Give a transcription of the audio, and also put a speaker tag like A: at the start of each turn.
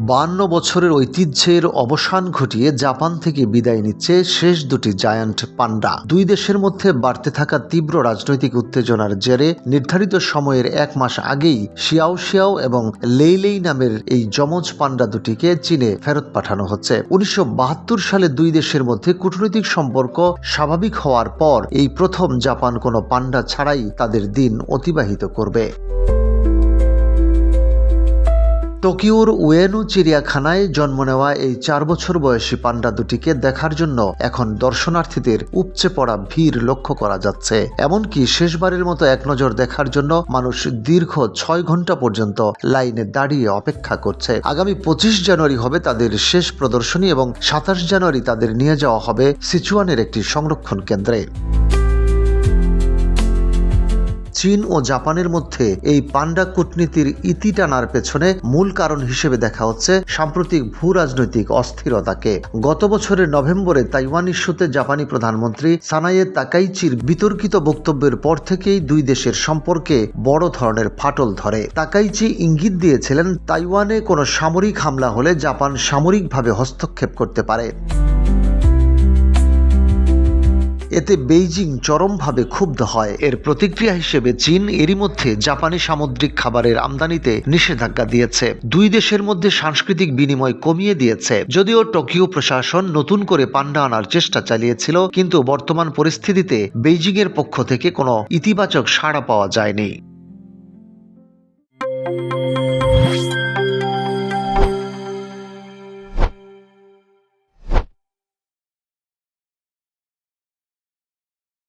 A: 52 বছরের ঐতিহ্যের অবসান ঘটিয়ে জাপান থেকে বিদায় নিচ্ছে শেষ দুটি জায়ান্ট পান্ডা। দুই দেশের মধ্যে বাড়তে থাকা তীব্র রাজনৈতিক উত্তেজনার জেরে নির্ধারিত সময়ের 1 মাস আগেই শিয়াও শিয়াও এবং লেইলেই নামের এই যমজ পান্ডা দুটিকে চীনে ফেরত পাঠানো হচ্ছে। 1972 সালে দুই দেশের মধ্যে কূটনৈতিক সম্পর্ক স্বাভাবিক হওয়ার পর এই প্রথম জাপান কোনো পান্ডা ছাড়াই তাদের দিন অতিবাহিত করবে। টোকিওর উয়েনু চিড়িয়াখানায় জন্ম নেওয়া এই 4 বছর বয়সী পান্ডা দুটিকে দেখার জন্য এখন দর্শনার্থীদের উপচে পড়া ভিড় লক্ষ্য করা যাচ্ছে। এমনকি শেষবারের মতো এক নজর দেখার জন্য মানুষ দীর্ঘ 6 ঘন্টা পর্যন্ত লাইনে দাঁড়িয়ে অপেক্ষা করছে। আগামী 25 জানুয়ারি হবে তাদের শেষ প্রদর্শনী এবং 27 জানুয়ারি তাদের নিয়ে যাওয়া হবে সিচুয়ানের একটি সংরক্ষণ কেন্দ্রে। চীন ও জাপানের মধ্যে এই পান্ডা কূটনীতির ইতি টানার পেছনে মূল কারণ হিসেবে দেখা হচ্ছে সাম্প্রতিক ভূ-রাজনৈতিক অস্থিরতাকে। গত বছরের নভেম্বরে তাইওয়ান ইস্যুতে জাপানি প্রধানমন্ত্রী সানায়ে তাকাইচির বিতর্কিত বক্তব্যের পর থেকেই দুই দেশের সম্পর্কে বড় ধরনের ফাটল ধরে। তাকাইচি ইঙ্গিত দিয়েছিলেন তাইওয়ানে কোনো সামরিক হামলা হলে জাপান সামরিকভাবে হস্তক্ষেপ করতে পারে। এতে বেইজিং চরমভাবে ক্ষুব্ধ হয়। এর প্রতিক্রিয়া হিসেবে চীন এরই মধ্যে জাপানি সামুদ্রিক খাবারের আমদানিতে নিষেধাজ্ঞা দিয়েছে। দুই দেশের মধ্যে সাংস্কৃতিক বিনিময় কমিয়ে দিয়েছে। যদিও টোকিও প্রশাসন নতুন করে পান্ডা আনার চেষ্টা চালিয়েছিল, কিন্তু বর্তমান পরিস্থিতিতে বেইজিংয়ের পক্ষ থেকে কোনো ইতিবাচক সাড়া পাওয়া যায়নি।